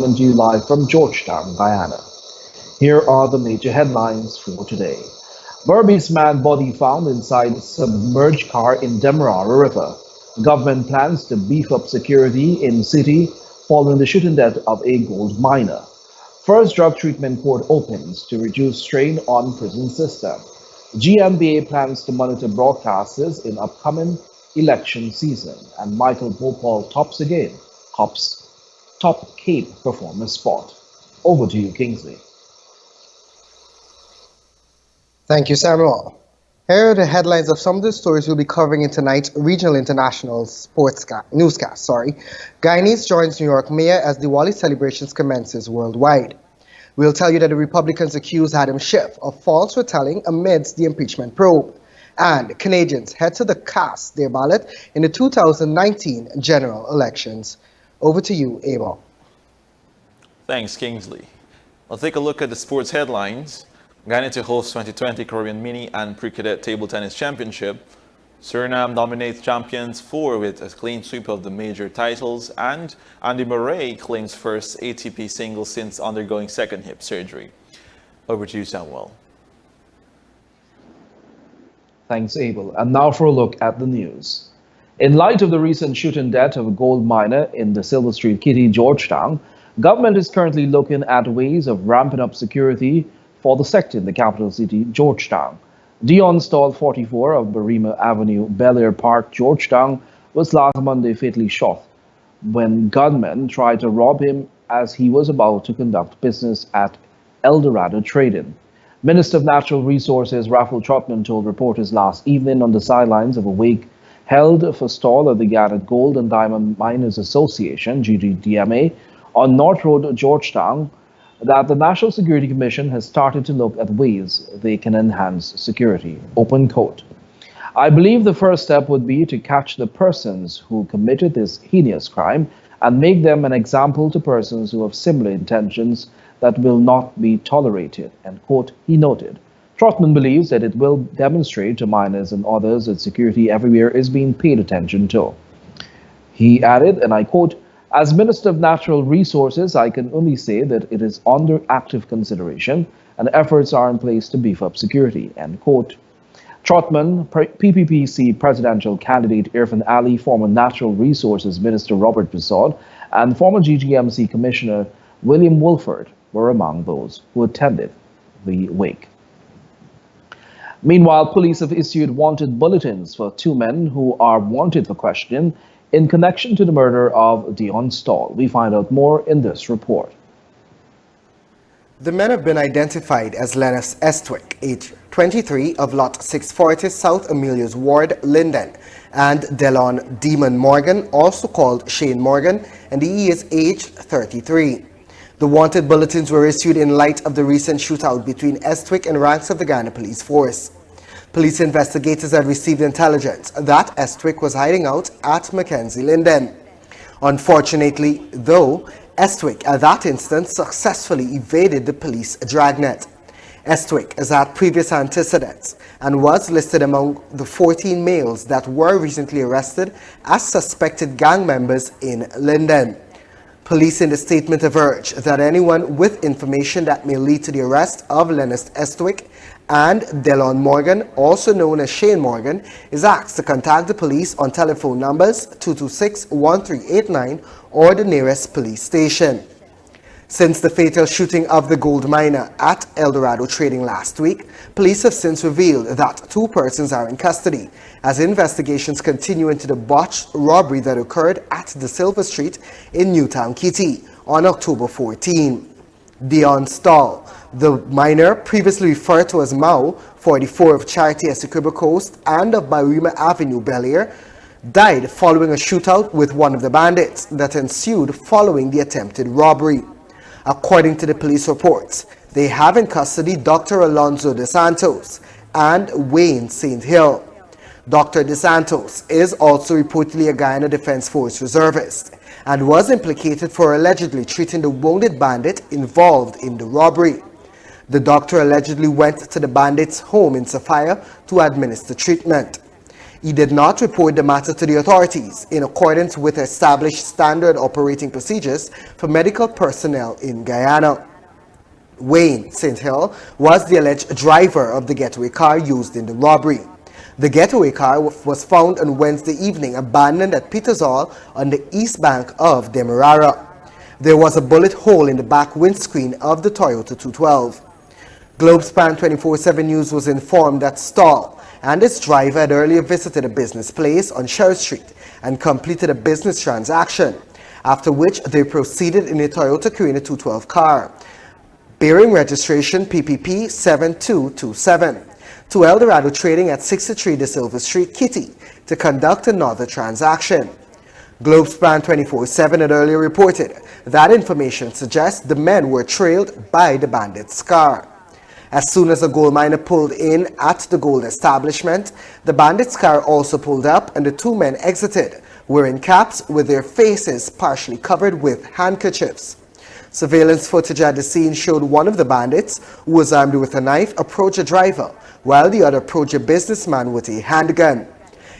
coming to you live from Georgetown, Guyana. Here are the major headlines for today. Burmese man body found inside submerged car in Demerara River. Government plans to beef up security in city following the shooting death of a gold miner. First drug treatment court opens to reduce strain on prison system. GMBA plans to monitor broadcasters in upcoming election season. And Michael Bhopal tops again. Hops top Cape performance spot. Over to you, Kingsley. Thank you, Samuel. Here are the headlines of some of the stories we'll be covering in tonight's Regional International Newscast. Guyanese joins New York Mayor as Diwali celebrations commences worldwide. We'll tell you that the Republicans accuse Adam Schiff of false retelling amidst the impeachment probe. And Canadians head to the cast their ballot in the 2019 general elections. Over to you, Abel. Thanks, Kingsley. I'll take a look at the sports headlines. Guyana to host 2020 Caribbean Mini and Pre-Cadet Table Tennis Championship. Suriname nominates champions 4 with a clean sweep of the major titles. And Andy Murray claims first ATP singles since undergoing second hip surgery. Over to you, Samuel. Thanks, Abel. And now for a look at the news. In light of the recent shooting death of a gold miner in the Silver Street Kitty, Georgetown, government is currently looking at ways of ramping up security for the sector in the capital city, Georgetown. Dion Stall, 44, of Barima Avenue, Bel Air Park, Georgetown, was last Monday fatally shot when gunmen tried to rob him as he was about to conduct business at Eldorado Trading. Minister of Natural Resources Raffle Trotman told reporters last evening on the sidelines of a wake held for Stall of the Ghana Gold and Diamond Miners Association, GDDMA, on North Road, Georgetown, that the National Security Commission has started to look at ways they can enhance security. Open quote. I believe the first step would be to catch the persons who committed this heinous crime and make them an example to persons who have similar intentions that will not be tolerated, end quote, he noted. Trotman believes that it will demonstrate to miners and others that security everywhere is being paid attention to. He added, and I quote, as Minister of Natural Resources, I can only say that it is under active consideration and efforts are in place to beef up security, end quote. Trotman, PPPC presidential candidate Irfan Ali, former Natural Resources Minister Robert Prasad, and former GGMC Commissioner William Wolford were among those who attended the wake. Meanwhile, police have issued wanted bulletins for 2 men who are wanted for questioning in connection to the murder of Dion Stall. We find out more in this report. The men have been identified as Lennox Estwick, age 23, of Lot 640 South Amelia's Ward, Linden, and Delon Demon Morgan, also called Shane Morgan, and he is aged 33. The wanted bulletins were issued in light of the recent shootout between Estwick and ranks of the Ghana Police Force. Police investigators had received intelligence that Estwick was hiding out at Mackenzie Linden. Unfortunately, though, Estwick at that instance successfully evaded the police dragnet. Estwick has had previous antecedents and was listed among the 14 males that were recently arrested as suspected gang members in Linden. Police in the statement have urged that anyone with information that may lead to the arrest of Lennox Estwick and Delon Morgan, also known as Shane Morgan, is asked to contact the police on telephone numbers 226-1389 or the nearest police station. Since the fatal shooting of the gold miner at Eldorado Trading last week, police have since revealed that 2 persons are in custody as investigations continue into the botched robbery that occurred at the Silver Street in Newtown, Kitty on October 14. Dion Stall, the miner previously referred to as Mao, 44, of Charity Essequibo Coast and of Barima Avenue, Bel Air, died following a shootout with one of the bandits that ensued following the attempted robbery. According to the police reports, they have in custody Dr. Alonzo De Santos and Wayne St. Hill. Dr. De Santos is also reportedly a Guyana Defense Force reservist and was implicated for allegedly treating the wounded bandit involved in the robbery. The doctor allegedly went to the bandit's home in Sophia to administer treatment. He did not report the matter to the authorities in accordance with established standard operating procedures for medical personnel in Guyana. Wayne St. Hill was the alleged driver of the getaway car used in the robbery. The getaway car was found on Wednesday evening abandoned at Petersall on the east bank of Demerara. There was a bullet hole in the back windscreen of the Toyota 212. Globespan 24x7 News was informed that Stahl and its driver had earlier visited a business place on Sherry Street and completed a business transaction, after which they proceeded in a Toyota Carina 212 car, bearing registration PPP 7227, to Eldorado Trading at 63 De Silva Street, Kitty, to conduct another transaction. Globespan 24x7 had earlier reported that information suggests the men were trailed by the bandits' car. As soon as the gold miner pulled in at the gold establishment, the bandits' car also pulled up and the two men exited, wearing caps with their faces partially covered with handkerchiefs. Surveillance footage at the scene showed one of the bandits, who was armed with a knife, approach a driver, while the other approached a businessman with a handgun.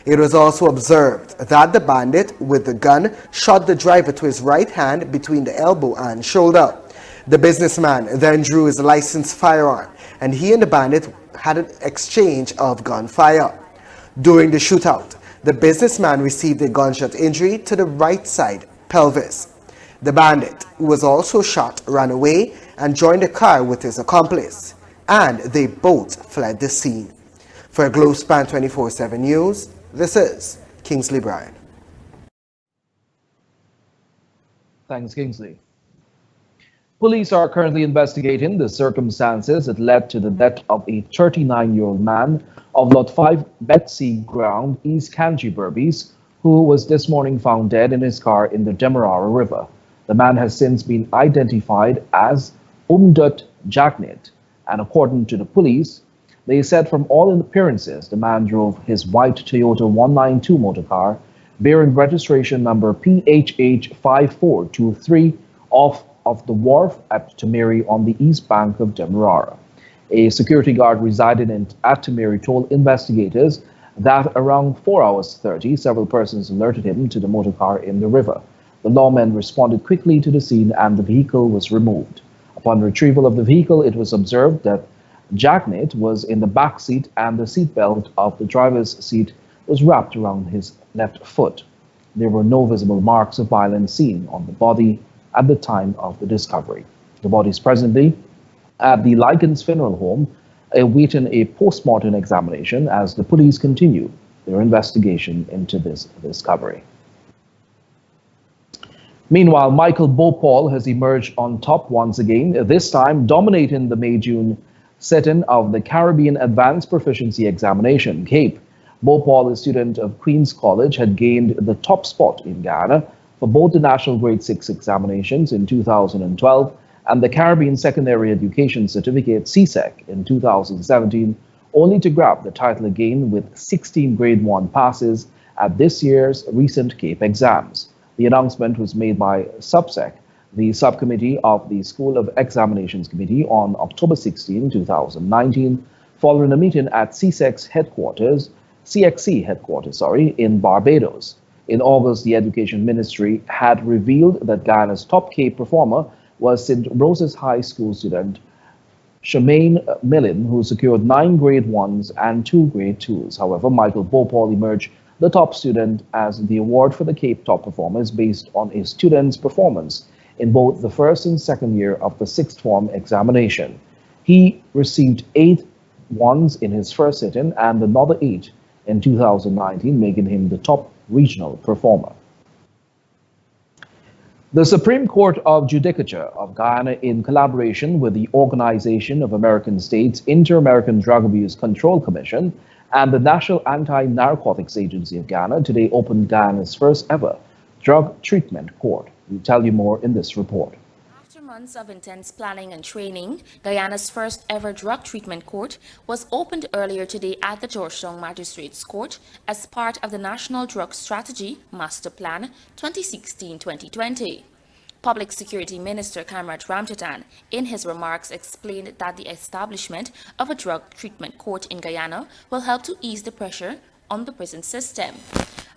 It was also observed that the bandit with the gun shot the driver to his right hand between the elbow and shoulder. The businessman then drew his licensed firearm, and he and the bandit had an exchange of gunfire. During the shootout, the businessman received a gunshot injury to the right side pelvis. The bandit, who was also shot, ran away and joined the car with his accomplice, and they both fled the scene. For Globespan 24x7 News, this is Kingsley Bryan. Thanks, Kingsley. Police are currently investigating the circumstances that led to the death of a 39-year-old man of Lot 5 Betsy Ground, East Kanji Berbice, who was this morning found dead in his car in the Demerara River. The man has since been identified as Umdut Jagnit, and according to the police, they said from all appearances the man drove his white Toyota 192 motor car bearing registration number PHH 5423 off of the wharf at Tamiri on the east bank of Demerara. A security guard residing at Tamiri told investigators that around 4 hours 30, several persons alerted him to the motor car in the river. The lawmen responded quickly to the scene and the vehicle was removed. Upon retrieval of the vehicle, it was observed that Jagnit was in the back seat and the seatbelt of the driver's seat was wrapped around his left foot. There were no visible marks of violence seen on the body at the time of the discovery. The body is presently at the Lycans Funeral Home, awaiting a post-mortem examination as the police continue their investigation into this discovery. Meanwhile, Michael Bhopal has emerged on top once again, this time dominating the May-June setting of the Caribbean Advanced Proficiency Examination, CAPE. Bhopal, a student of Queen's College, had gained the top spot in Ghana for both the National Grade 6 examinations in 2012 and the Caribbean Secondary Education Certificate CSEC in 2017, only to grab the title again with 16 Grade 1 passes at this year's recent CAPE exams. The announcement was made by SUBSEC, the subcommittee of the School of Examinations Committee, on October 16, 2019, following a meeting at CXC headquarters, in Barbados. In August, the Education Ministry had revealed that Ghana's top CAPE performer was St. Rose's High School student Shemaine Millen, who secured 9 Grade 1s and 2 Grade 2s. However, Michael Bhopal emerged the top student, as the award for the CAPE top performer is based on a student's performance in both the first and second year of the sixth form examination. He received 8 1s in his first sitting and another 8 in 2019, making him the top regional performer. The Supreme Court of Judicature of Guyana, in collaboration with the Organization of American States Inter-American Drug Abuse Control Commission and the National Anti-Narcotics Agency of Ghana, today opened Guyana's first ever drug treatment court. We'll tell you more in this report. After months of intense planning and training, Guyana's first ever drug treatment court was opened earlier today at the Georgetown Magistrates Court as part of the National Drug Strategy Master Plan 2016-2020. Public Security Minister Kamrat Ramtatan, in his remarks, explained that the establishment of a drug treatment court in Guyana will help to ease the pressure on the prison system.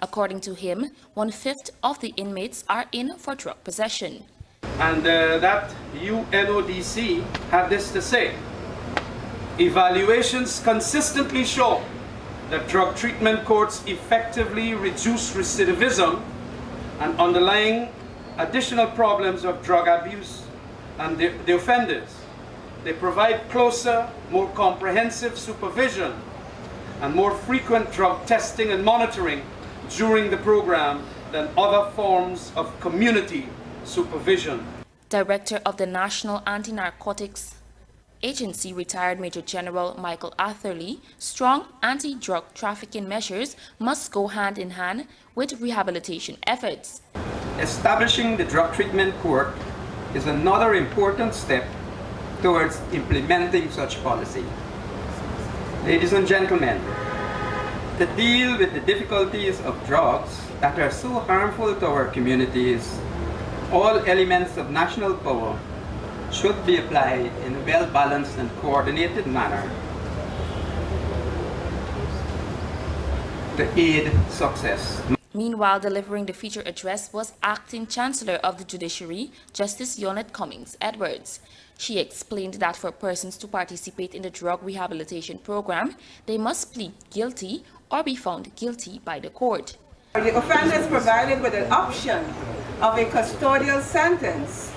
According to him, 1/5 of the inmates are in for drug possession. And that UNODC had this to say: evaluations consistently show that drug treatment courts effectively reduce recidivism and underlying additional problems of drug abuse and the offenders. They provide closer, more comprehensive supervision and more frequent drug testing and monitoring during the program than other forms of community supervision. Director of the National Anti-Narcotics Agency, retired Major General Michael Atherley, strong anti-drug trafficking measures must go hand in hand with rehabilitation efforts. Establishing the drug treatment court is another important step towards implementing such policy. Ladies and gentlemen, to deal with the difficulties of drugs that are so harmful to our communities, all elements of national power should be applied in a well-balanced and coordinated manner to aid success. Meanwhile, delivering the feature address was Acting Chancellor of the Judiciary, Justice Yonette Cummings Edwards. She explained that for persons to participate in the drug rehabilitation program, they must plead guilty or be found guilty by the court. The offender is provided with an option of a custodial sentence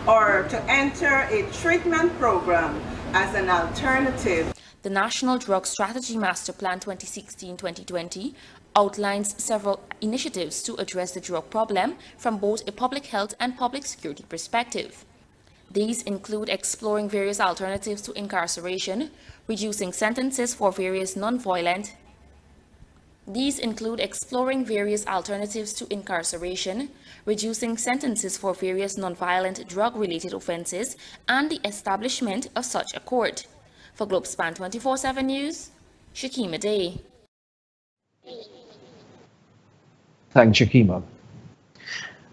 or to enter a treatment program as an alternative. The National Drug Strategy Master Plan 2016-2020 outlines several initiatives to address the drug problem from both a public health and public security perspective. These include exploring various alternatives to incarceration, reducing sentences for various non-violent drug-related offenses, and the establishment of such a court. For Globespan 24x7 News, Shakima Day. Thanks, Shakima.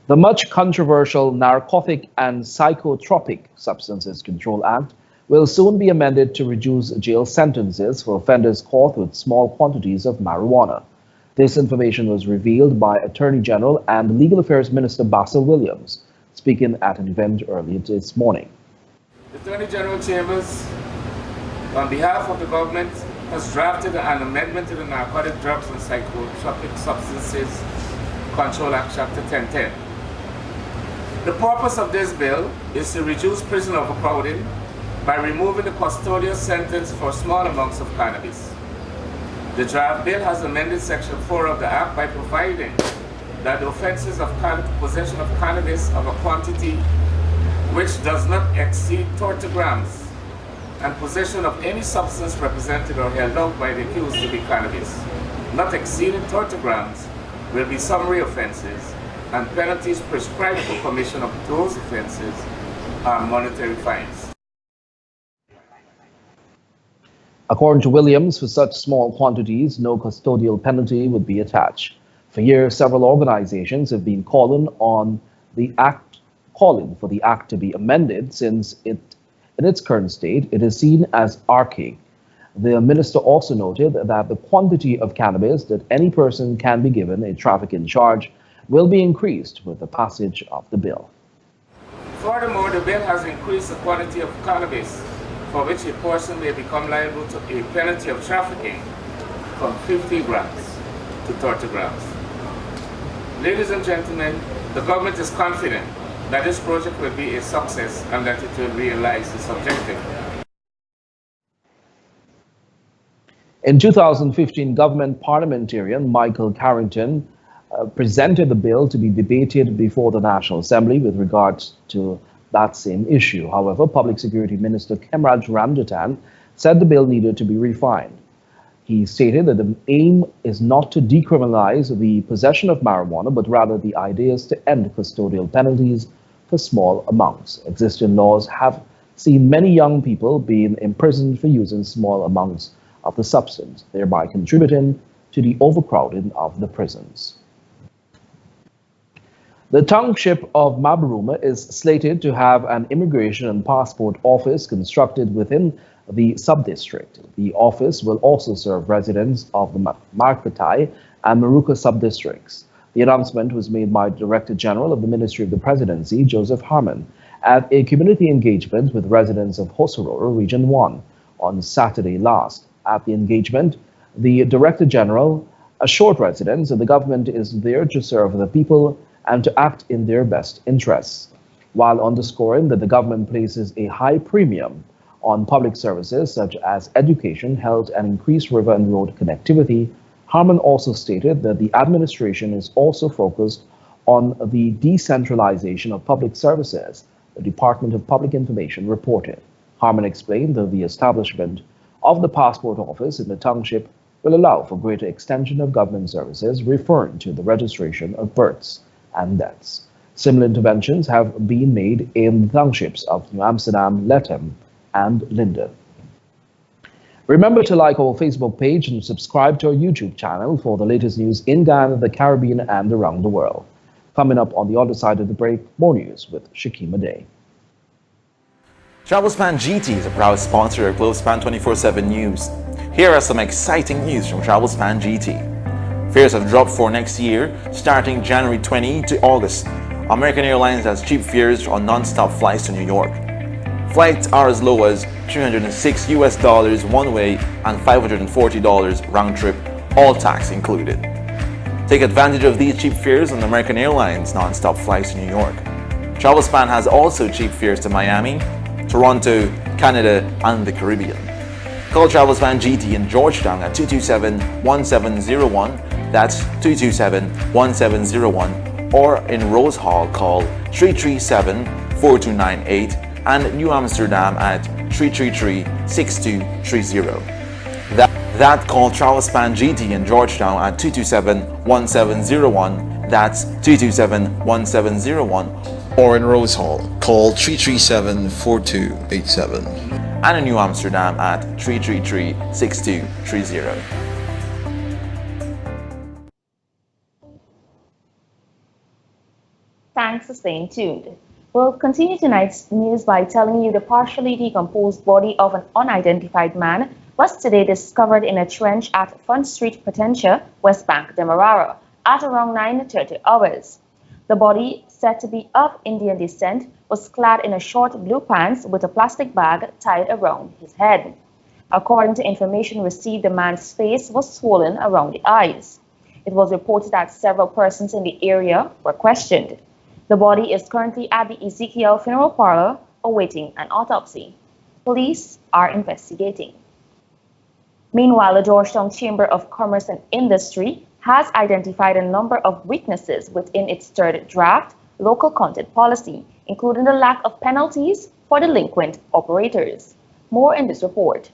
The much controversial Narcotic and Psychotropic Substances Control Act will soon be amended to reduce jail sentences for offenders caught with small quantities of marijuana. This information was revealed by Attorney General and Legal Affairs Minister Basil Williams, speaking at an event earlier this morning. The Attorney General Chambers, on behalf of the government, has drafted an amendment to the Narcotic Drugs and Psychotropic Substances Control Act, Chapter 1010. The purpose of this bill is to reduce prison overcrowding by removing the custodial sentence for small amounts of cannabis. The draft bill has amended Section 4 of the Act by providing that the offenses of possession of cannabis of a quantity which does not exceed 30 grams and possession of any substance represented or held out by the accused to be cannabis, not exceeding 30 grams, will be summary offenses, and penalties prescribed for commission of those offenses are monetary fines. According to Williams, for such small quantities, no custodial penalty would be attached. For years, several organizations have been calling for the act to be amended since in its current state, it is seen as archaic. The minister also noted that the quantity of cannabis that any person can be given a trafficking charge will be increased with the passage of the bill. Furthermore, the bill has increased the quantity of cannabis for which a person may become liable to a penalty of trafficking from 50 grams to 30 grams. Ladies and gentlemen, the government is confident that this project will be a success and that it will realize its objective. In 2015, government parliamentarian Michael Carrington presented the bill to be debated before the National Assembly with regards to that same issue. However, Public Security Minister Kemraj Ramjatan said the bill needed to be refined. He stated that the aim is not to decriminalize the possession of marijuana, but rather the idea is to end custodial penalties for small amounts. Existing laws have seen many young people being imprisoned for using small amounts of the substance, thereby contributing to the overcrowding of the prisons. The township of Mabaruma is slated to have an immigration and passport office constructed within the sub-district. The office will also serve residents of the Markatai and Maruka sub-districts. The announcement was made by Director General of the Ministry of the Presidency, Joseph Harmon, at a community engagement with residents of Hosororo Region 1 on Saturday last. At the engagement, the Director General assured residents that the government is there to serve the people and to act in their best interests, while underscoring that the government places a high premium on public services such as education, health, and increased river and road connectivity. Harmon also stated that the administration is also focused on the decentralization of public services, the Department of Public Information reported. Harmon explained that the establishment of the passport office in the township will allow for greater extension of government services referring to the registration of births and deaths. Similar interventions have been made in the townships of New Amsterdam, Lethem, and Linden. Remember to like our Facebook page and subscribe to our YouTube channel for the latest news in Ghana, the Caribbean, and around the world. Coming up on the other side of the break, more news with Shakima Day. Travelspan GT is a proud sponsor of Globespan 24x7 News. Here are some exciting news from Travelspan GT. Fares have dropped for next year, starting January 20 to August. American Airlines has cheap fares on non-stop flights to New York. Flights are as low as $306 one way and $540 round trip, all tax included. Take advantage of these cheap fares on American Airlines non-stop flights to New York. Travelspan has also cheap fares to Miami, Toronto, Canada, and the Caribbean. Call Travelspan GT in Georgetown at 227-1701, that's 227-1701, or in Rose Hall call 337-4298, and New Amsterdam at 333-6230. That call Travelspan GT in Georgetown at 227-1701, that's 227-1701, or in Rose Hall, call 337-4287. And in New Amsterdam at 333-6230. Thanks for staying tuned. We'll continue tonight's news by telling you the partially decomposed body of an unidentified man was today discovered in a trench at Front Street, Potentia, West Bank, Demerara, at around 9:30 hours. The body, said to be of Indian descent, was clad in a short blue pants with a plastic bag tied around his head. According to information received, the man's face was swollen around the eyes. It was reported that several persons in the area were questioned. The body is currently at the Ezekiel Funeral Parlor awaiting an autopsy. Police are investigating. Meanwhile, the Georgetown Chamber of Commerce and Industry has identified a number of weaknesses within its third draft local content policy, including the lack of penalties for delinquent operators. More in this report.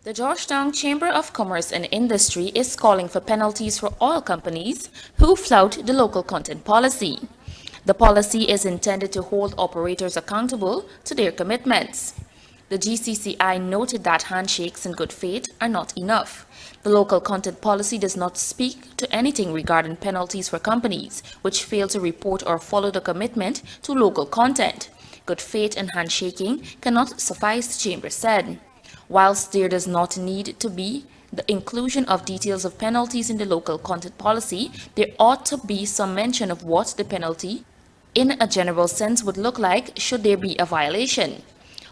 The Georgetown Chamber of Commerce and Industry is calling for penalties for oil companies who flout the local content policy. The policy is intended to hold operators accountable to their commitments. The GCCI noted that handshakes in good faith are not enough. The local content policy does not speak to anything regarding penalties for companies which fail to report or follow the commitment to local content. Good faith and handshaking cannot suffice, the Chamber said. Whilst there does not need to be the inclusion of details of penalties in the local content policy, there ought to be some mention of what the penalty in a general sense would look like should there be a violation.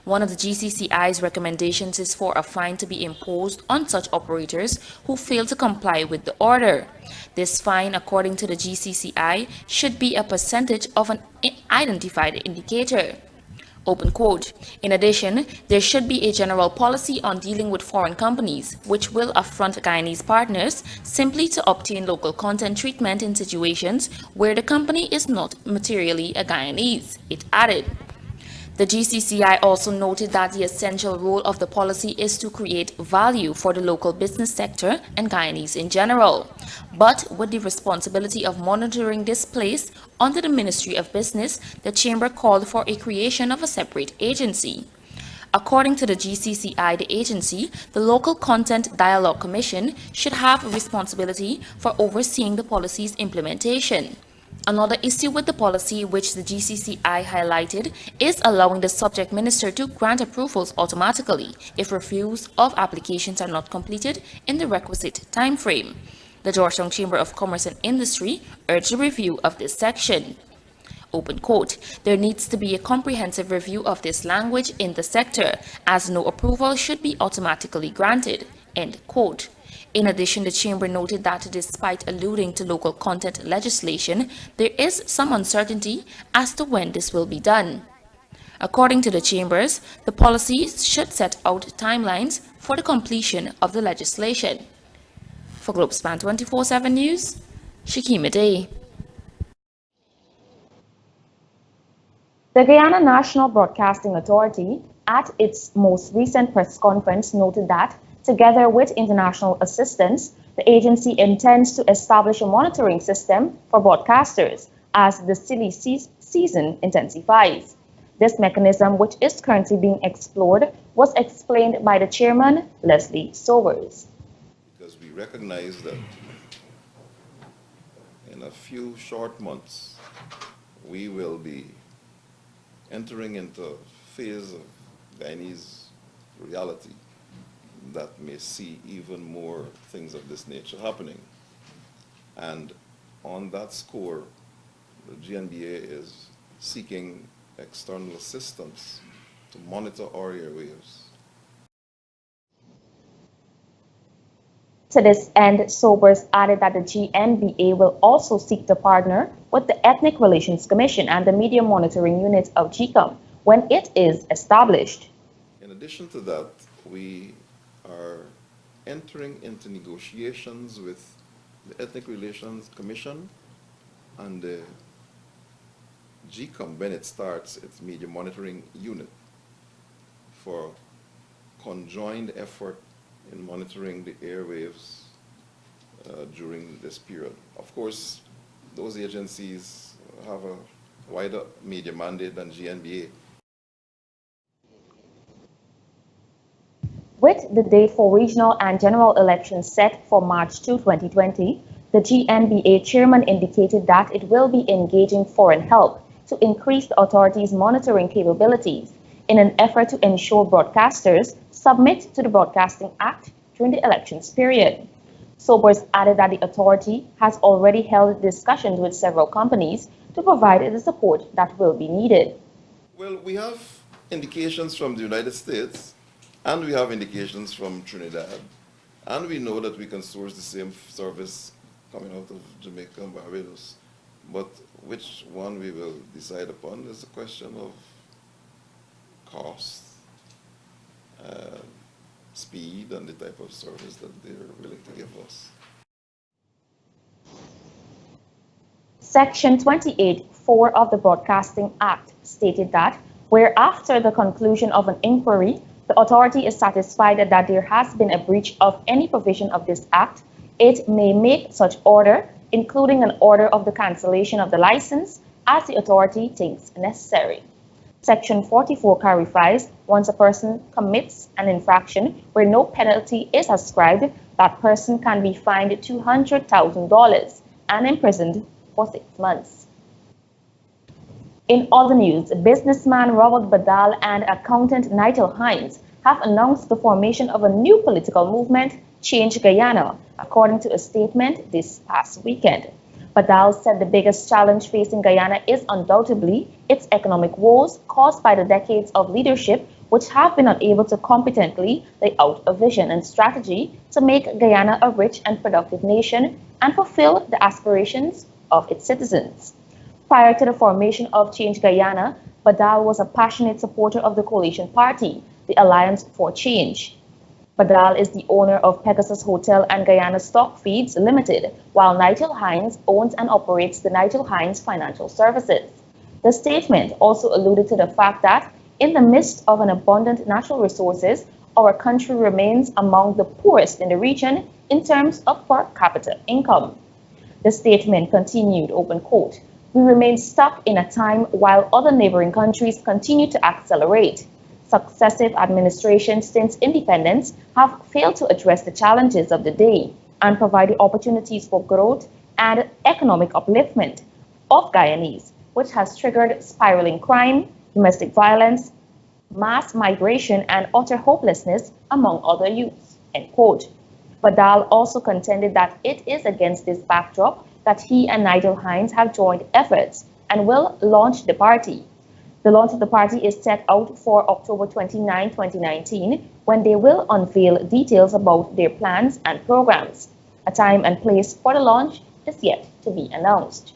One of the GCCI's recommendations is for a fine to be imposed on such operators who fail to comply with the order. This fine, according to the GCCI, should be a percentage of an identified indicator. Open quote. In addition, there should be a general policy on dealing with foreign companies, which will affront Guyanese partners simply to obtain local content treatment in situations where the company is not materially a Guyanese, it added. The GCCI also noted that the essential role of the policy is to create value for the local business sector and Guyanese in general, but with the responsibility of monitoring this placed under the Ministry of Business, the Chamber called for a creation of a separate agency. According to the GCCI, the agency, the Local Content Dialogue Commission, should have responsibility for overseeing the policy's implementation. Another issue with the policy which the GCCI highlighted is allowing the subject minister to grant approvals automatically if reviews of applications are not completed in the requisite time frame. The Georgetown Chamber of Commerce and Industry urged a review of this section. Open quote, there needs to be a comprehensive review of this language in the sector, as no approval should be automatically granted, end quote. In addition, the Chamber noted that despite alluding to local content legislation, there is some uncertainty as to when this will be done. According to the Chambers, the policies should set out timelines for the completion of the legislation. For Globespan 24x7 News, Shakima Day. The Guyana National Broadcasting Authority, at its most recent press conference, noted that, together with international assistance, the agency intends to establish a monitoring system for broadcasters as the silly season intensifies. This mechanism, which is currently being explored, was explained by the chairman, Leslie Sobers. Because we recognize that in a few short months, we will be entering into a phase of Guyanese reality that may see even more things of this nature happening. And on that score, the GNBA is seeking external assistance to monitor our airwaves. To this end, Sobers added that the GNBA will also seek to partner with the Ethnic Relations Commission and the Media Monitoring Unit of GCOM when it is established. In addition to that, we are entering into negotiations with the Ethnic Relations Commission and the GCOM when it starts its Media Monitoring Unit for conjoined effort in monitoring the airwaves during this period. Of course, those agencies have a wider media mandate than GNBA. With the date for regional and general elections set for March 2, 2020, the GNBA chairman indicated that it will be engaging foreign help to increase the authority's monitoring capabilities in an effort to ensure broadcasters submit to the Broadcasting Act during the elections period. Sobers added that the authority has already held discussions with several companies to provide the support that will be needed. Well, we have indications from the United States, and we have indications from Trinidad, and we know that we can source the same service coming out of Jamaica and Barbados. But which one we will decide upon is a question of cost, speed, and the type of service that they're willing to give us. Section 28(4) of the Broadcasting Act stated that where after the conclusion of an inquiry, the authority is satisfied that there has been a breach of any provision of this act, it may make such order, including an order of the cancellation of the license, as the authority thinks necessary. Section 44 clarifies once a person commits an infraction where no penalty is ascribed, that person can be fined $200,000 and imprisoned for 6 months. In other news, businessman Robert Badal and accountant Nigel Hines have announced the formation of a new political movement, Change Guyana, according to a statement this past weekend. Badal said the biggest challenge facing Guyana is undoubtedly its economic woes caused by the decades of leadership which have been unable to competently lay out a vision and strategy to make Guyana a rich and productive nation and fulfill the aspirations of its citizens. Prior to the formation of Change Guyana, Badal was a passionate supporter of the coalition party, the Alliance for Change. Badal is the owner of Pegasus Hotel and Guyana Stock Feeds Limited, while Nigel Hines owns and operates the Nigel Hines Financial Services. The statement also alluded to the fact that, in the midst of an abundant natural resources, our country remains among the poorest in the region in terms of per capita income. The statement continued, open quote, "We remain stuck in a time while other neighboring countries continue to accelerate. Successive administrations since independence have failed to address the challenges of the day and provide the opportunities for growth and economic upliftment. of Guyanese, which has triggered spiraling crime, domestic violence, mass migration, and utter hopelessness among other youths." End quote. Badal also contended that it is against this backdrop that he and Nigel Hines have joined efforts and will launch the party. The launch of the party is set out for October 29, 2019, when they will unveil details about their plans and programs. A time and place for the launch is yet to be announced.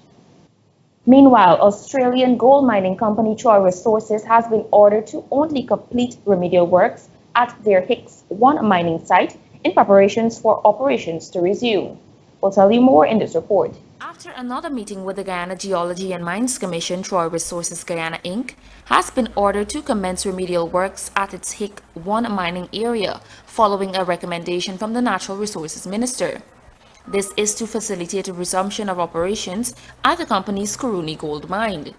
Meanwhile, Australian gold mining company Troy Resources has been ordered to only complete remedial works at their Hicks 1 mining site in preparations for operations to resume. We'll tell you more in this report. After another meeting with the Guyana Geology and Mines Commission, Troy Resources Guyana Inc. has been ordered to commence remedial works at its Hick 1 mining area, following a recommendation from the Natural Resources Minister. This is to facilitate a resumption of operations at the company's Kuruni gold mine.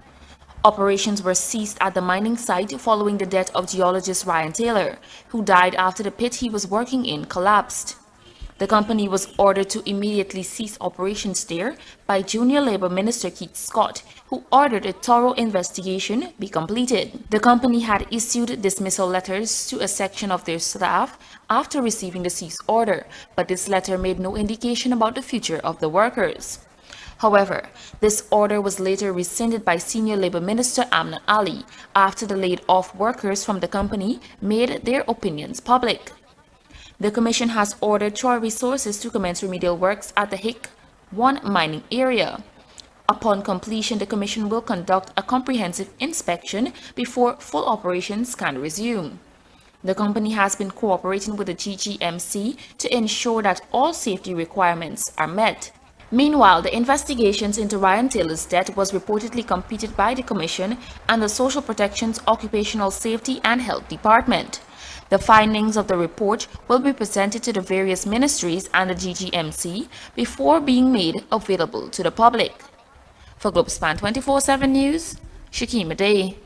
Operations were ceased at the mining site following the death of geologist Ryan Taylor, who died after the pit he was working in collapsed. The company was ordered to immediately cease operations there by Junior Labour Minister Keith Scott, who ordered a thorough investigation be completed. The company had issued dismissal letters to a section of their staff after receiving the cease order, but this letter made no indication about the future of the workers. However, this order was later rescinded by Senior Labour Minister Amna Ali after the laid-off workers from the company made their opinions public. The Commission has ordered Troy Resources to commence remedial works at the Hick 1 mining area. Upon completion, the Commission will conduct a comprehensive inspection before full operations can resume. The company has been cooperating with the GGMC to ensure that all safety requirements are met. Meanwhile, the investigations into Ryan Taylor's death was reportedly completed by the Commission and the Social Protection's Occupational Safety and Health Department. The findings of the report will be presented to the various ministries and the GGMC before being made available to the public. For Globespan 24x7 News, Shakima Day.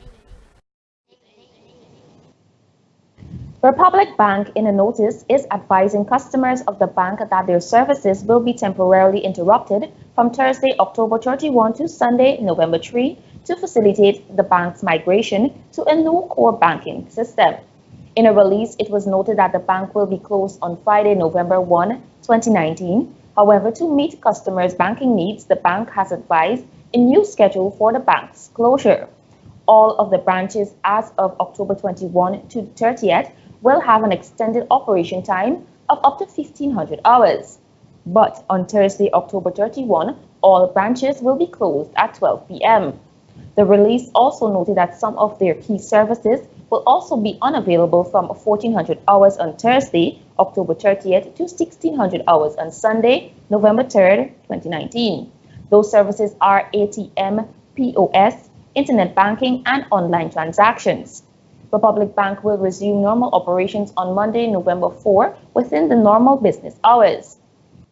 Republic Bank, in a notice, is advising customers of the bank that their services will be temporarily interrupted from Thursday, October 31 to Sunday, November 3, to facilitate the bank's migration to a new core banking system. In a release, it was noted that the bank will be closed on Friday, November 1, 2019. However, to meet customers' banking needs, the bank has advised a new schedule for the bank's closure. All of the branches as of October 21 to 30th will have an extended operation time of up to 1,500 hours. But on Thursday, October 31, all branches will be closed at 12 p.m. The release also noted that some of their key services will also be unavailable from 1,400 hours on Thursday, October 30th to 1,600 hours on Sunday, November 3rd, 2019. Those services are ATM, POS, internet banking, and online transactions. Republic Bank will resume normal operations on Monday, November 4, within the normal business hours.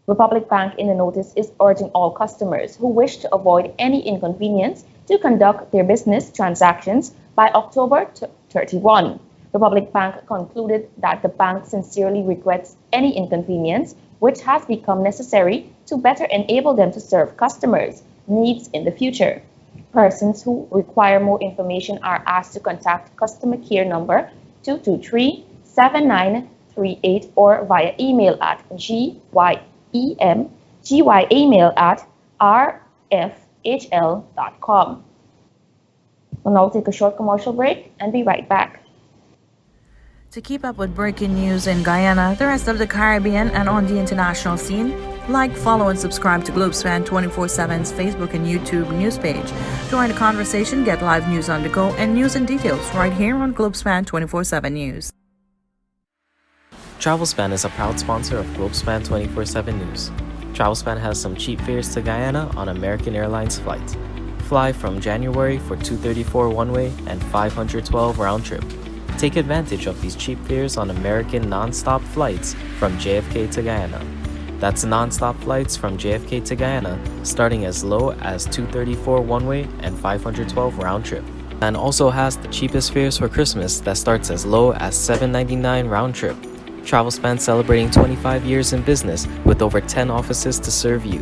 Republic Bank, in the notice, is urging all customers who wish to avoid any inconvenience to conduct their business transactions by October 31. Republic Bank concluded that the bank sincerely regrets any inconvenience which has become necessary to better enable them to serve customers' needs in the future. Persons who require more information are asked to contact customer care number 223-7938 or via email at gyemail@rfhl.com. We'll now take a short commercial break and be right back. To keep up with breaking news in Guyana, the rest of the Caribbean, and on the international scene, like, follow, and subscribe to Globespan 24x7's Facebook and YouTube news page. Join the conversation, get live news on the go, and news and details right here on Globespan 24x7 News. Travelspan is a proud sponsor of Globespan 24x7 News. Travelspan has some cheap fares to Guyana on American Airlines flights. Fly from January for $234 one-way and $512 round-trip. Take advantage of these cheap fares on American non-stop flights from JFK to Guyana. That's non-stop flights from JFK to Guyana, starting as low as $234 one-way and $512 round-trip. And also has the cheapest fares for Christmas that starts as low as $799 round-trip. Travelspan celebrating 25 years in business with over 10 offices to serve you.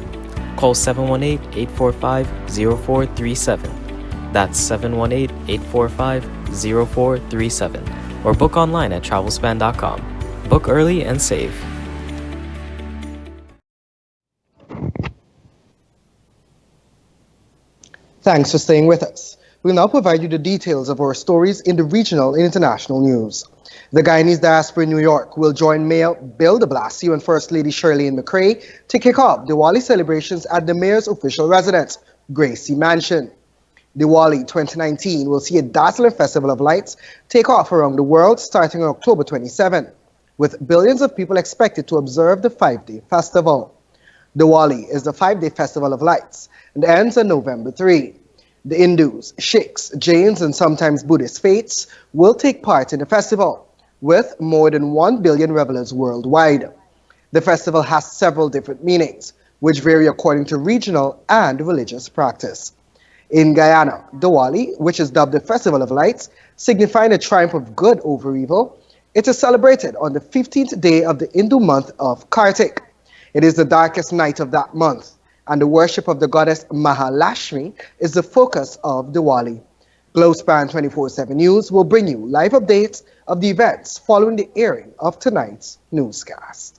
Call 718-845-0437. That's 718-845-0437. Or book online at Travelspan.com. Book early and save. Thanks for staying with us. We'll now provide you the details of our stories in the regional and international news. The Guyanese diaspora in New York will join Mayor Bill de Blasio and First Lady Shirlene McCray to kick off Diwali celebrations at the mayor's official residence, Gracie Mansion. Diwali 2019 will see a dazzling festival of lights take off around the world starting on October 27, with billions of people expected to observe the 5-day festival. Diwali is the 5-day festival of lights and ends on November 3. The Hindus, Sikhs, Jains, and sometimes Buddhist faiths will take part in the festival, with more than 1 billion revelers worldwide. The festival has several different meanings, which vary according to regional and religious practice. In Guyana, Diwali, which is dubbed the Festival of Lights, signifying the triumph of good over evil, it is celebrated on the 15th day of the Hindu month of Kartik. It is the darkest night of that month, and the worship of the goddess Mahalakshmi is the focus of Diwali. Globespan 24x7 News will bring you live updates of the events following the airing of tonight's newscast.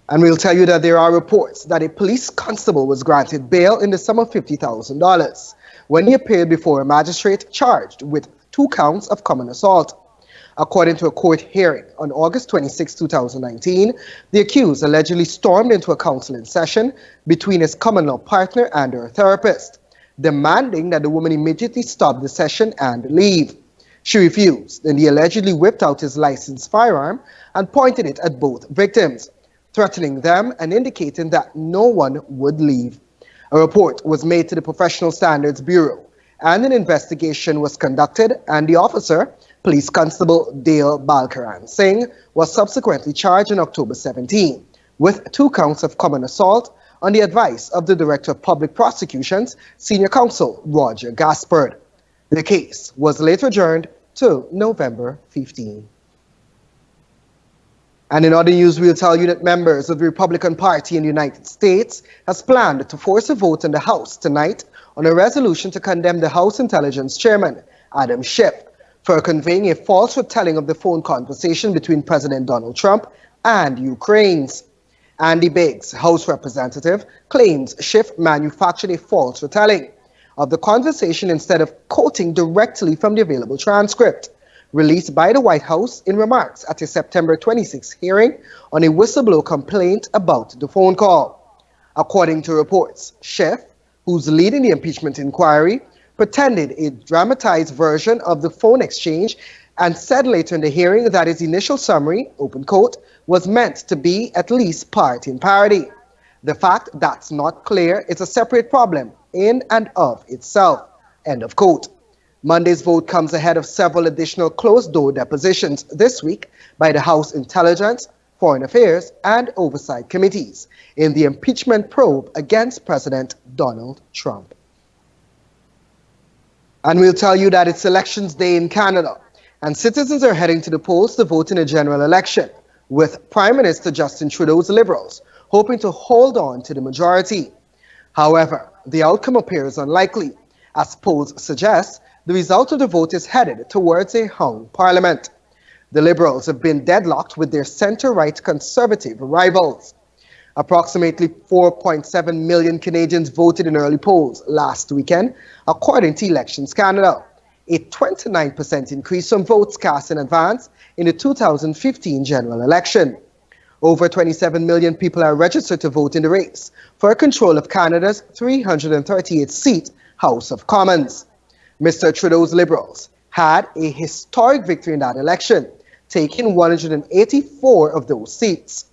And we'll tell you that there are reports that a police constable was granted bail in the sum of $50,000 when he appeared before a magistrate charged with 2 counts of common assault. According to a court hearing on August 26, 2019, the accused allegedly stormed into a counseling session between his common law partner and her therapist, demanding that the woman immediately stop the session and leave. She refused, and he allegedly whipped out his licensed firearm and pointed it at both victims, threatening them and indicating that no one would leave. A report was made to the Professional Standards Bureau, and an investigation was conducted, and the officer, Police Constable Dale Balkaran Singh, was subsequently charged on October 17 with 2 counts of common assault on the advice of the Director of Public Prosecutions, Senior Counsel Roger Gaspard. The case was later adjourned to November 15. And in other news, we'll tell you that members of the Republican Party in the United States has planned to force a vote in the House tonight on a resolution to condemn the House Intelligence Chairman, Adam Schiff, for conveying a false retelling of the phone conversation between President Donald Trump and Ukraine's. Andy Biggs, House Representative, claims Schiff manufactured a false retelling of the conversation instead of quoting directly from the available transcript released by the White House in remarks at a September 26 hearing on a whistleblower complaint about the phone call. According to reports, Schiff, who's leading the impeachment inquiry, pretended a dramatized version of the phone exchange and said later in the hearing that his initial summary, open quote, was meant to be at least part in parody. The fact that's not clear is a separate problem in and of itself, end of quote. Monday's vote comes ahead of several additional closed-door depositions this week by the House Intelligence, Foreign Affairs, and Oversight Committees in the impeachment probe against President Donald Trump. And we'll tell you that it's Elections Day in Canada, and citizens are heading to the polls to vote in a general election, with Prime Minister Justin Trudeau's Liberals hoping to hold on to the majority. However, the outcome appears unlikely, as polls suggest the result of the vote is headed towards a hung parliament. The Liberals have been deadlocked with their center-right Conservative rivals. Approximately 4.7 million Canadians voted in early polls last weekend, according to Elections Canada, a 29% increase from votes cast in advance in the 2015 general election. Over 27 million people are registered to vote in the race for control of Canada's 338-seat House of Commons. Mr. Trudeau's Liberals had a historic victory in that election, taking 184 of those seats.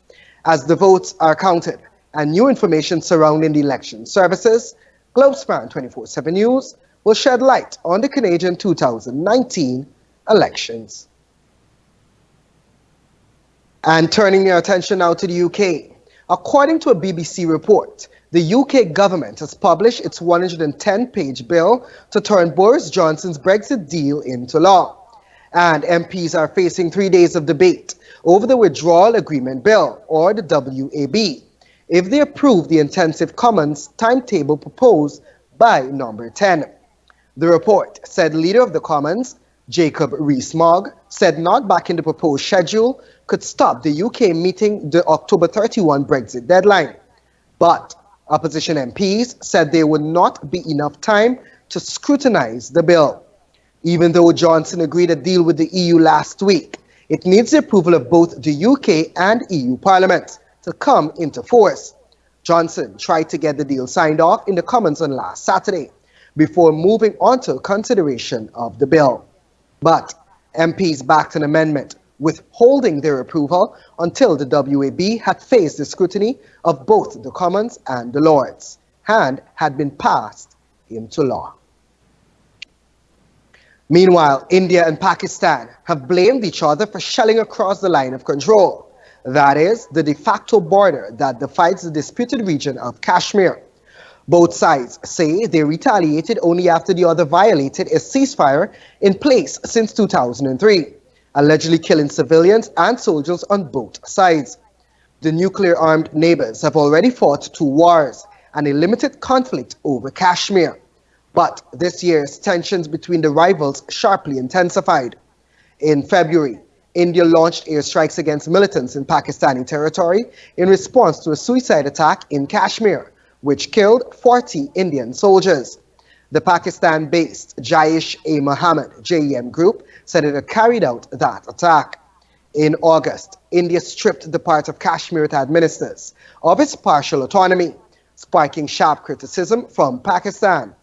As the votes are counted and new information surrounding the election services, Globespan 24x7 News will shed light on the Canadian 2019 elections. And turning your attention now to the UK. According to a BBC report, the UK government has published its 110-page bill to turn Boris Johnson's Brexit deal into law. And MPs are facing 3 days of debate over the Withdrawal Agreement Bill, or the WAB, if they approve the intensive commons timetable proposed by number 10. The report said leader of the Commons, Jacob Rees-Mogg, said not backing the proposed schedule could stop the UK meeting the October 31 Brexit deadline. But opposition MPs said there would not be enough time to scrutinize the bill. Even though Johnson agreed a deal with the EU last week, it needs the approval of both the UK and EU Parliament to come into force. Johnson tried to get the deal signed off in the Commons on last Saturday before moving on to consideration of the bill. But MPs backed an amendment withholding their approval until the WAB had faced the scrutiny of both the Commons and the Lords and had been passed into law. Meanwhile, India and Pakistan have blamed each other for shelling across the line of control, that is, the de facto border that divides the disputed region of Kashmir. Both sides say they retaliated only after the other violated a ceasefire in place since 2003, allegedly killing civilians and soldiers on both sides. The nuclear-armed neighbors have already fought 2 wars and a limited conflict over Kashmir. But this year's tensions between the rivals sharply intensified. In February, India launched airstrikes against militants in Pakistani territory in response to a suicide attack in Kashmir, which killed 40 Indian soldiers. The Pakistan-based Jaish-e-Mohammed (JEM) group said it had carried out that attack. In August, India stripped the part of Kashmir it administers of its partial autonomy, sparking sharp criticism from Pakistan.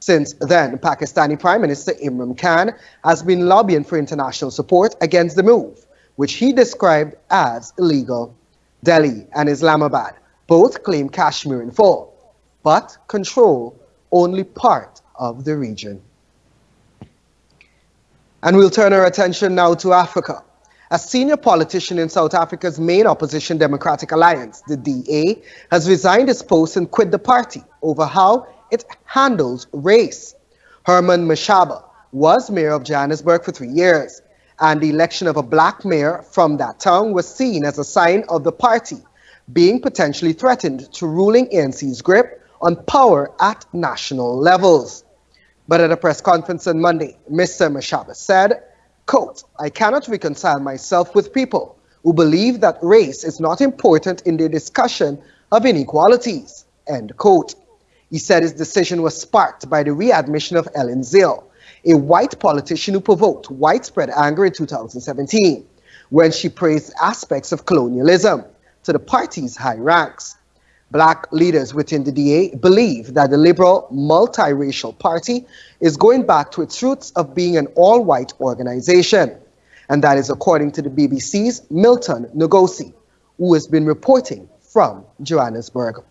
Since then, Pakistani Prime Minister Imran Khan has been lobbying for international support against the move, which he described as illegal. Delhi and Islamabad both claim Kashmir in full, but control only part of the region. And we'll turn our attention now to Africa. A senior politician in South Africa's main opposition Democratic Alliance, the DA, has resigned his post and quit the party over how it handles race. Herman Mashaba was mayor of Johannesburg for 3 years, and the election of a black mayor from that town was seen as a sign of the party being potentially threatened to ruling ANC's grip on power at national levels. But at a press conference on Monday, Mr. Mashaba said, quote, "I cannot reconcile myself with people who believe that race is not important in the discussion of inequalities," end quote. He said his decision was sparked by the readmission of Ellen Zille, a white politician who provoked widespread anger in 2017 when she praised aspects of colonialism to the party's high ranks. Black leaders within the DA believe that the liberal multiracial party is going back to its roots of being an all-white organization. And that is according to the BBC's Milton Ngozi, who has been reporting from Johannesburg.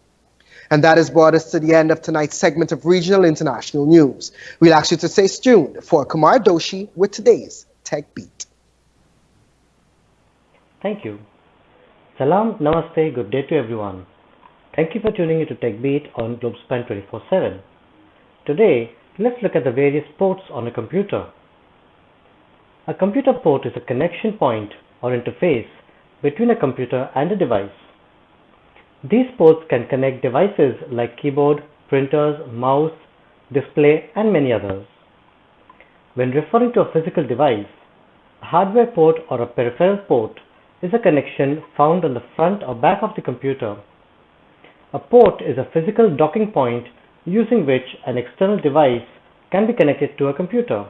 And that has brought us to the end of tonight's segment of Regional International News. We'll ask you to stay tuned for Kumar Doshi with today's Tech Beat. Thank you. Salam, Namaste, good day to everyone. Thank you for tuning in to Tech Beat on Globespan 24x7. Today, let's look at the various ports on a computer. A computer port is a connection point or interface between a computer and a device. These ports can connect devices like keyboard, printers, mouse, display, and many others. When referring to a physical device, a hardware port or a peripheral port is a connection found on the front or back of the computer. A port is a physical docking point using which an external device can be connected to a computer.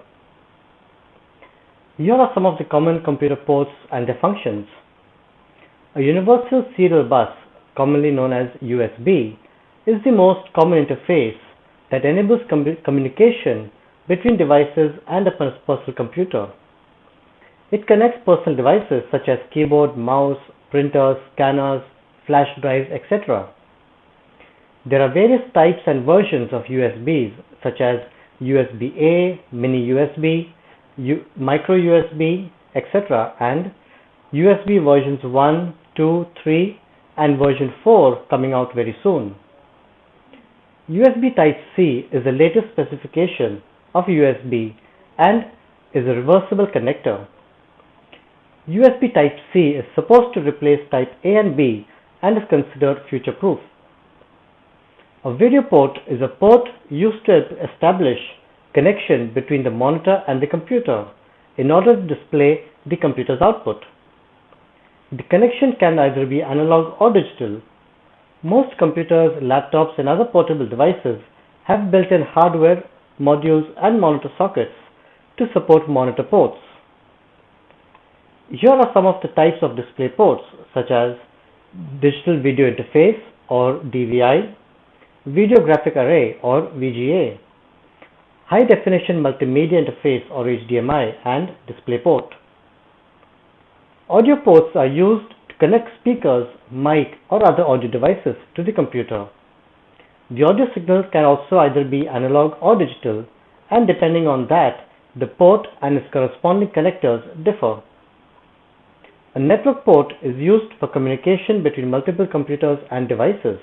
Here are some of the common computer ports and their functions. A universal serial bus, commonly known as USB, is the most common interface that enables communication between devices and a personal computer. It connects personal devices such as keyboard, mouse, printers, scanners, flash drives, etc. There are various types and versions of USBs such as USB-A, mini USB, micro USB, etc. and USB versions 1, 2, 3 and version 4 coming out very soon. USB Type-C is the latest specification of USB and is a reversible connector. USB Type-C is supposed to replace Type A and B and is considered future-proof. A video port is a port used to establish connection between the monitor and the computer in order to display the computer's output. The connection can either be analog or digital. Most computers, laptops, and other portable devices have built-in hardware, modules, and monitor sockets to support monitor ports. Here are some of the types of display ports, such as Digital Video Interface or DVI, Video Graphic Array or VGA, High Definition Multimedia Interface or HDMI, and DisplayPort. Audio ports are used to connect speakers, mic, or other audio devices to the computer. The audio signal can also either be analog or digital, and depending on that, the port and its corresponding connectors differ. A network port is used for communication between multiple computers and devices.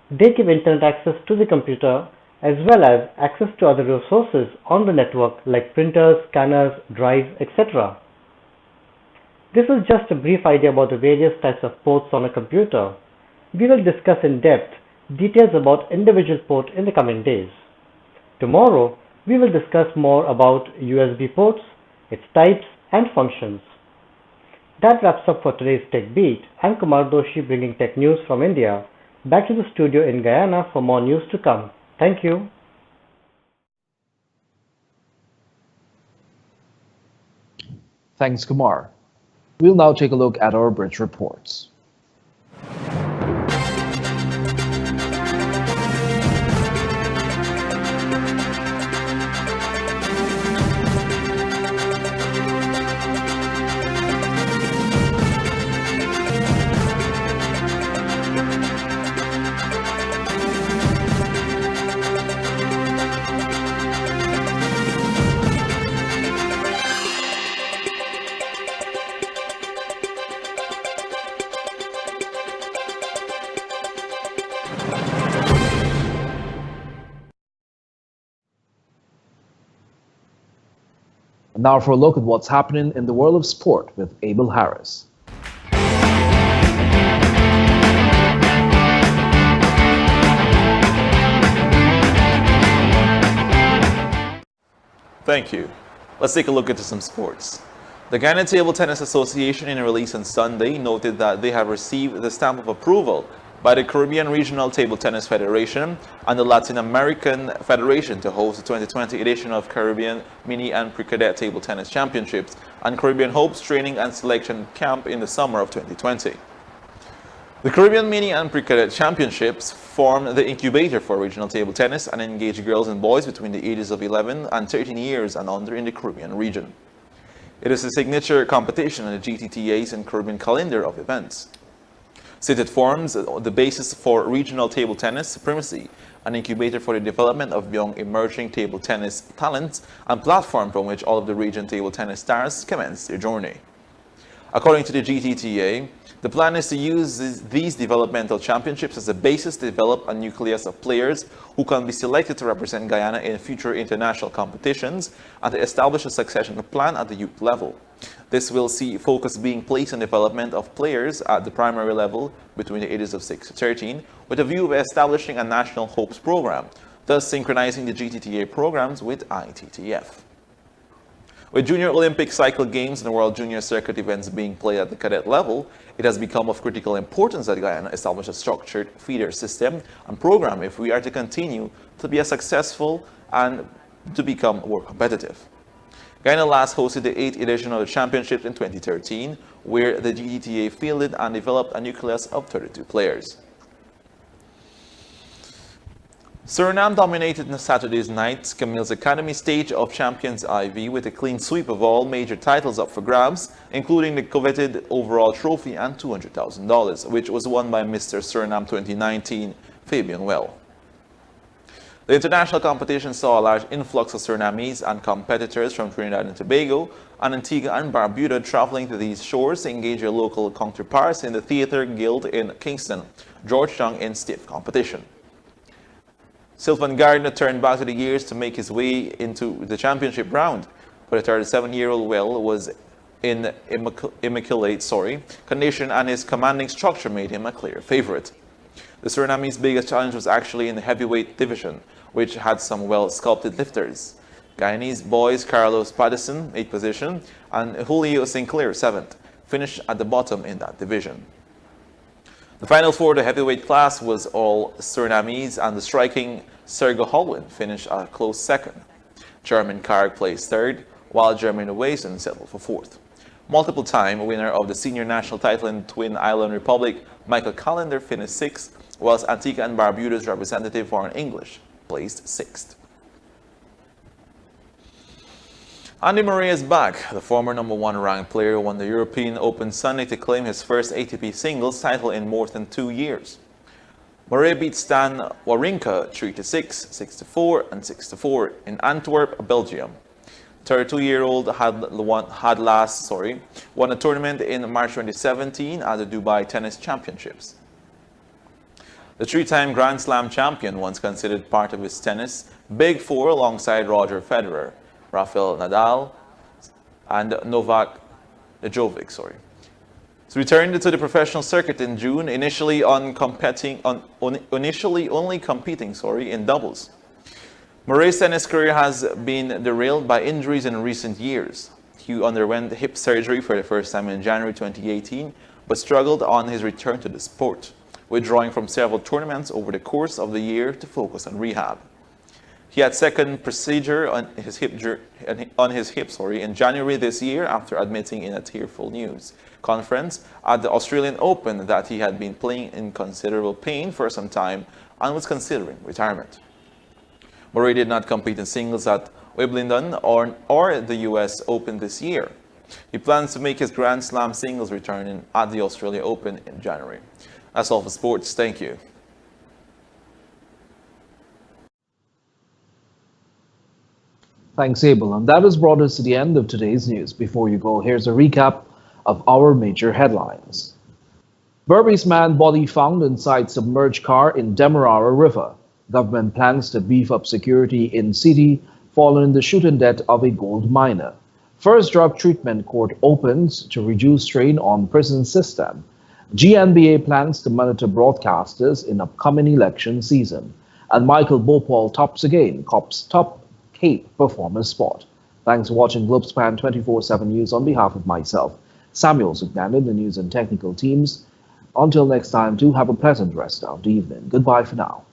They give internet access to the computer as well as access to other resources on the network like printers, scanners, drives, etc. This is just a brief idea about the various types of ports on a computer. We will discuss in depth details about individual ports in the coming days. Tomorrow, we will discuss more about USB ports, its types, and functions. That wraps up for today's Tech Beat. I'm Kumar Doshi bringing tech news from India. Back to the studio in Guyana for more news to come. Thank you. Thanks, Kumar. We'll now take a look at our bridge reports. Now for a look at what's happening in the world of sport with Abel Harris. Thank you. Let's take a look into some sports. The Guyana Table Tennis Association, in a release on Sunday, noted that they have received the stamp of approval by the Caribbean Regional Table Tennis Federation and the Latin American Federation to host the 2020 edition of Caribbean Mini and Pre-Cadet Table Tennis Championships and Caribbean Hopes Training and Selection Camp in the summer of 2020. The Caribbean Mini and Pre-Cadet Championships form the incubator for regional table tennis and engage girls and boys between the ages of 11 and 13 years and under in the Caribbean region. It is a signature competition in the GTTA's and Caribbean calendar of events. Since it forms the basis for regional table tennis supremacy, an incubator for the development of young emerging table tennis talents, and platform from which all of the region table tennis stars commence their journey. According to the GTTA, the plan is to use these developmental championships as a basis to develop a nucleus of players who can be selected to represent Guyana in future international competitions and to establish a succession plan at the youth level. This will see focus being placed on development of players at the primary level between the ages of 6 to 13 with a view of establishing a national hopes program, thus synchronizing the GTTA programs with ITTF. With Junior Olympic Cycle Games and the World Junior Circuit events being played at the cadet level, it has become of critical importance that Guyana establish a structured feeder system and program if we are to continue to be as successful and to become more competitive. Guyana last hosted the 8th edition of the championships in 2013, where the GTTA fielded and developed a nucleus of 32 players. Suriname dominated Saturday's night Camille's Academy stage of Champions IV with a clean sweep of all major titles up for grabs, including the coveted overall trophy and $200,000, which was won by Mr. Suriname 2019, Fabian Well. The international competition saw a large influx of Surinamese and competitors from Trinidad and Tobago and Antigua and Barbuda traveling to these shores to engage their local counterparts in the Theatre Guild in Kingston, Georgetown in stiff competition. Sylvan Gardner turned back to the years to make his way into the championship round, but the 37-year-old Well was in immaculate condition, and his commanding structure made him a clear favorite. The Suriname's biggest challenge was actually in the heavyweight division, which had some well-sculpted lifters. Guyanese boys Carlos Patterson, 8th position, and Julio Sinclair, 7th, finished at the bottom in that division. The final four of the heavyweight class was all Surinamese, and the striking Sergo Holwyn finished a close second. German Karg placed third, while Jermaine Wason settled for fourth. Multiple-time winner of the senior national title in Twin Island Republic, Michael Callender finished sixth, whilst Antigua and Barbuda's representative Foreign English placed sixth. Andy Murray is back. The former #1 ranked player won the European Open Sunday to claim his first ATP singles title in more than 2 years. Murray beat Stan Wawrinka 3-6, 6-4, and 6-4 in Antwerp, Belgium. 32-year-old won a tournament in March 2017 at the Dubai Tennis Championships. The three-time Grand Slam champion once considered part of his tennis Big Four alongside Roger Federer, Rafael Nadal, and Novak Djokovic. He returned to the professional circuit in June, initially only competing in doubles. Murray's tennis career has been derailed by injuries in recent years. He underwent hip surgery for the first time in January 2018, but struggled on his return to the sport, withdrawing from several tournaments over the course of the year to focus on rehab. He had second procedure on his hip in January this year, after admitting in a tearful news conference at the Australian Open that he had been playing in considerable pain for some time and was considering retirement. Murray did not compete in singles at Wimbledon or the US Open this year. He plans to make his Grand Slam singles return at the Australia Open in January. That's all for sports. Thank you. Thanks, Abel. And that has brought us to the end of today's news. Before you go, here's a recap of our major headlines. Berbice man body found inside submerged car in Demerara River. Government plans to beef up security in city following the shooting death of a gold miner. First drug treatment court opens to reduce strain on prison system. GNBA plans to monitor broadcasters in upcoming election season. And Michael Bhopal tops again, COP's top Cape performance spot. Thanks for watching Globespan 24/7 News. On behalf of myself, Samuel Sugnanan, the news and technical teams. Until next time, do have a pleasant rest of the evening. Goodbye for now.